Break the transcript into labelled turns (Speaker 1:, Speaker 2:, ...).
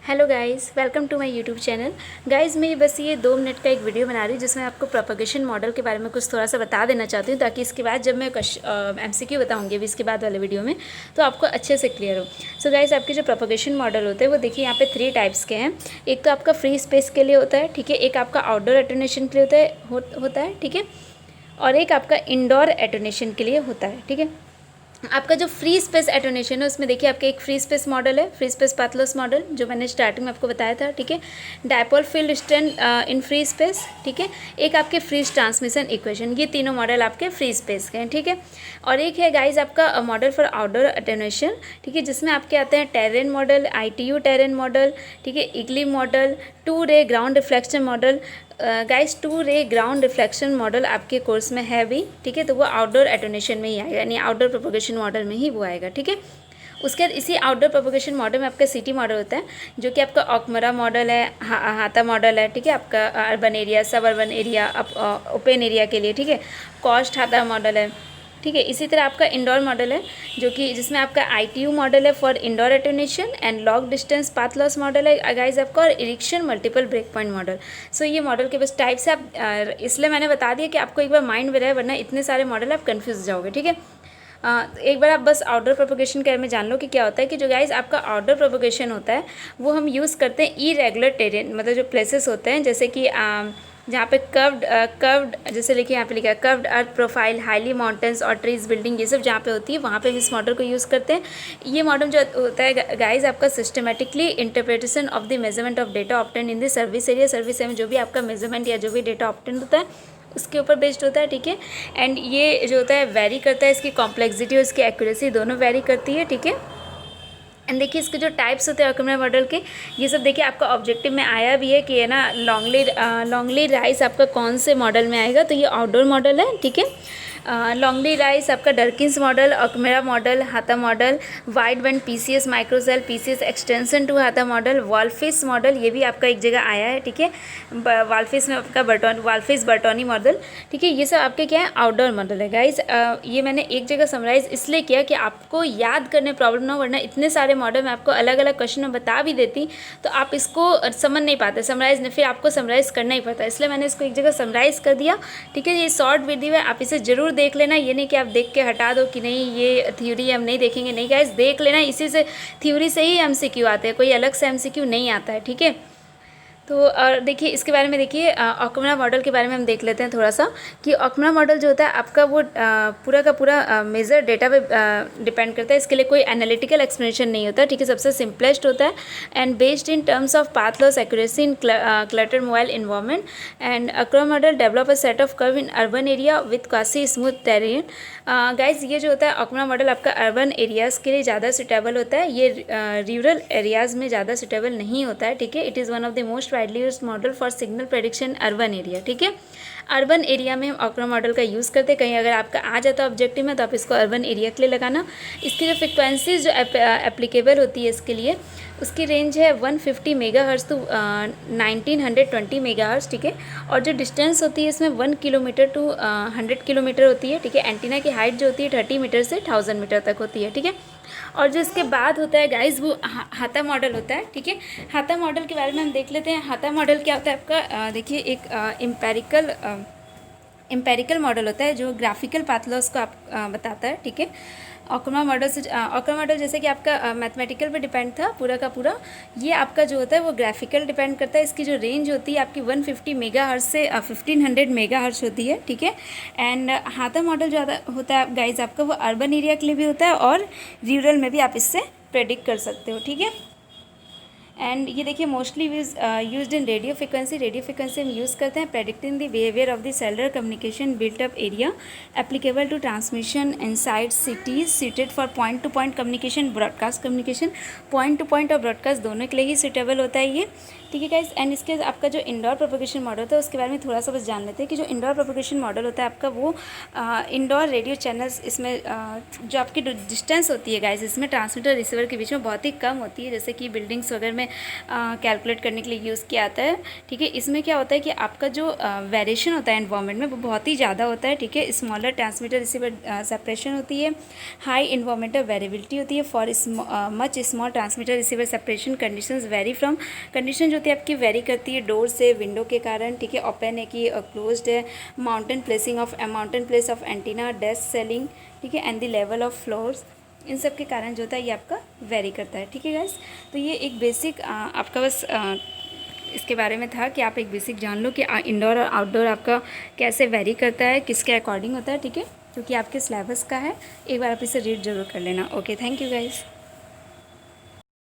Speaker 1: Hello guys, welcome to my YouTube channel. Guys मैं बस ये 2 मिनट का एक वीडियो बना रही हूँ जिसमें आपको प्रोपगेशन मॉडल के बारे में कुछ थोड़ा सा बता देना चाहती हूँ, ताकि इसके बाद जब मैं एमसीक्यू बताऊँगी अभी इसके बाद वाले वीडियो में, तो आपको अच्छे से क्लियर हो। सो गाइस, आपके जो प्रोपगेशन मॉडल होते हैं वो देखिए यहाँ पे 3 टाइप्स के हैं। एक तो आपका फ्री स्पेस के लिए होता है, ठीक है। एक आपका आउटडोर एटोनेशन के लिए होता है, ठीक है। और एक आपका इंडोर एटोनेशन के लिए होता है, ठीक है। आपका जो फ्री स्पेस एटोनेशन है उसमें देखिए आपका एक फ्री स्पेस मॉडल है, फ्री स्पेस पाथलॉस मॉडल, जो मैंने स्टार्टिंग में आपको बताया था, ठीक है। Dipole field strength in free space, ठीक है। एक आपके फ्रीज ट्रांसमिशन इक्वेशन, ये तीनों मॉडल आपके फ्री स्पेस के हैं, ठीक है। और एक है गाइज आपका मॉडल फॉर आउटडोर एटोनेशन, ठीक है, जिसमें आपके आते हैं terrain model, ITU terrain model, ठीक है, इग्ली मॉडल, 2 रे ग्राउंड रिफ्लेक्शन मॉडल। गाइस 2 रे ग्राउंड रिफ्लेक्शन मॉडल आपके कोर्स में है भी, ठीक है। तो वो आउटडोर एटोनेशन में ही आएगा, यानी आउटडोर प्रोपगेशन मॉडल में ही वो आएगा, ठीक है। उसके बाद इसी आउटडोर प्रोपगेशन मॉडल में आपका सिटी मॉडल होता है, जो कि आपका ऑकमरा मॉडल है, हाथा मॉडल है, ठीक है। आपका अर्बन एरिया, सब अर्बन एरिया, ओपन एरिया के लिए, ठीक है। कॉस्ट हाथा मॉडल है, ठीक है। इसी तरह आपका इंडोर मॉडल है, जो कि जिसमें आपका ITU मॉडल है for indoor attenuation, and long distance path loss model है गाइज आपका, और Ericsson multiple break point model. So ये मॉडल के बस टाइप्स है। आप इसलिए मैंने बता दिया कि आपको एक बार माइंड में रहे, वरना इतने सारे मॉडल आप कन्फ्यूज हो जाओगे, ठीक है। एक बार आप बस आउटडोर प्रोपगेशन के बारे में जान लो कि क्या होता है। कि जो गाइज आपका आउटडोर प्रोपगेशन होता है वो हम यूज़ करते हैं इरेगुलर टेरेन, मतलब जो प्लेसेस होते हैं, जैसे कि जहाँ पे कर्व्ड जैसे लिखिए यहाँ पे लिखा है कर्व्ड अर्थ प्रोफाइल, हाईली माउंटेन्स और ट्रीज, बिल्डिंग, ये सब जहाँ पे होती है वहाँ पे इस मॉडल को यूज़ करते हैं। ये मॉडल जो होता है गाइज आपका systematically interpretation of the measurement of data obtain in the service area. Service area में जो भी आपका मेजरमेंट या जो भी डेटा ऑब्टेन होता है उसके ऊपर बेस्ड होता है, ठीक है। एंड ये जो होता है वेरी करता है, इसकी कॉम्प्लेक्सिटी और इसकी एक्यूरेसी दोनों वेरी करती है, ठीक है। एंड देखिए इसके जो टाइप्स होते हैं ऑकमरा मॉडल के, ये सब देखिए आपका ऑब्जेक्टिव में आया भी है कि है ना, लॉन्गली राइस आपका कौन से मॉडल में आएगा। तो ये आउटडोर मॉडल है, ठीक है। लॉन्गली राइस आपका Durkin's model, Okumura model, Hata model, wide band PCS microcell, PCS extension to Hata model, वाल्फिस मॉडल, ये भी आपका एक जगह आया है, ठीक है। वाल्फिस में आपका वाल्फिस बर्टोनी मॉडल, ठीक है। ये सब आपके क्या है, आउटडोर मॉडल है गाइज। ये मैंने एक जगह समराइज इसलिए किया कि आपको याद करने प्रॉब्लम ना हो, वरना इतने सारे मॉडल मैं आपको अलग अलग क्वेश्चन में बता भी देती तो आप इसको समझ नहीं पाते, समराइज नहीं, फिर आपको समराइज करना ही पड़ता है, इसलिए मैंने इसको एक जगह समराइज कर दिया, ठीक है। ये शॉर्ट वीडियो है, आप इसे ज़रूर देख लेना। ये नहीं कि आप देख के हटा दो कि नहीं ये थ्योरी हम नहीं देखेंगे, नहीं गाइस, देख लेना। इसी से थ्योरी से ही MCQ आते हैं, कोई अलग से MCQ नहीं आता है, ठीक है। तो और देखिए इसके बारे में, देखिए ऑकमरा मॉडल के बारे में हम देख लेते हैं थोड़ा सा। कि ऑकमरा मॉडल जो होता है आपका वो पूरा का पूरा मेजर डेटा पे डिपेंड करता है। इसके लिए कोई एनालिटिकल एक्सप्लेनेशन नहीं होता, ठीक है। सबसे सिंपलेस्ट होता है and based in terms of path loss accuracy in clutter mobile environment. And Okumura model develop a set of curve in urban area with quasi smooth terrain. Guys ये जो होता है ऑकमरा मॉडल आपका urban areas के लिए ज़्यादा suitable होता है, ये रूरल एरियाज़ में ज़्यादा सुटेबल नहीं होता है, ठीक है। It is one of the most widely used model for signal prediction urban area, ठीक है। अर्बन एरिया में हम ऑकमरा मॉडल का यूज़ करते हैं। कहीं अगर आपका आ जाता है ऑब्जेक्टिव में तो आप इसको अर्बन एरिया के लिए लगाना। इसकी जो फ्रिक्वेंसीज जो एप्लीकेबल होती है इसके लिए, उसकी रेंज है 150 मेगाहर्ट्ज़ टू 1920 मेगाहर्ट्ज़, ठीक है। और जो डिस्टेंस होती है इसमें 1 किलोमीटर टू 100 किलोमीटर होती है, ठीक है। एंटीना की हाइट जो होती है 30 मीटर से 1000 मीटर तक होती है, ठीक है। और जो इसके बाद होता है गाइज वो हाथा मॉडल होता है, ठीक है। हाथा मॉडल के बारे में हम देख लेते हैं। हाथा मॉडल क्या होता है आपका, देखिए एक एम्पेरिकल मॉडल होता है जो ग्राफिकल पाथ लॉस को आप बताता है, ठीक है। ऑकमरा मॉडल जैसे कि आपका मैथमेटिकल पे डिपेंड था पूरा का पूरा, ये आपका जो होता है वो ग्राफिकल डिपेंड करता है। इसकी जो रेंज होती है आपकी 150 मेगाहर्ट्ज़ से 1500 मेगाहर्ट्ज़ होती है, ठीक है। एंड हाथा मॉडल जो होता है गाइज आपका, वो अर्बन एरिया के लिए भी होता है और रूरल में भी आप इससे प्रेडिक्ट कर सकते हो, ठीक है। एंड ये देखिए mostly used in radio frequency हम यूज़ करते हैं predicting the behaviour of the cellular communication built up area applicable to transmission inside cities suited for point to point communication, broadcast communication, point to point और broadcast दोनों के लिए ही suitable होता है ये, ठीक है गाइस। एंड इसके आपका जो इंडोर प्रोपगेशन मॉडल होता है उसके बारे में थोड़ा सा बस जान लेते हैं। कि जो इंडोर प्रोपगेशन मॉडल होता है आपका वो इंडोर रेडियो चैनल्स, इसमें जो आपकी डिस्टेंस होती है गाइस इसमें ट्रांसमीटर रिसीवर के बीच में बहुत ही कम होती है, जैसे कि बिल्डिंग्स वगैरह में कैलकुलेट करने के लिए यूज़ किया आता है। ठीक है, इसमें क्या होता है कि आपका जो वेरिएशन होता है एनवायरनमेंट में वो बहुत ही ज़्यादा होता है। ठीक है, स्मॉलर ट्रांसमीटर रिसीवर सेपरेशन होती है, हाई इन्वायरमेंटल वेरिएबिलिटी होती है। For much small transmitter receiver separation conditions very from, condition जो होती है आपकी वेरी करती है डोर से, विंडो के कारण। ठीक है, ओपन है कि क्लोज्ड है, mountain place of antenna, desk selling, ठीक है, and the level of floors, इन सब के कारण जो होता है ये आपका वेरी करता है। ठीक है गाइस, तो ये एक बेसिक आपका बस इसके बारे में था कि आप एक बेसिक जान लो कि इंडोर और आउटडोर आपका कैसे वेरी करता है, किसके अकॉर्डिंग होता है। ठीक है, क्योंकि आपके सिलेबस का है, एक बार आप इसे रीड जरूर कर लेना। Okay, thank you guys.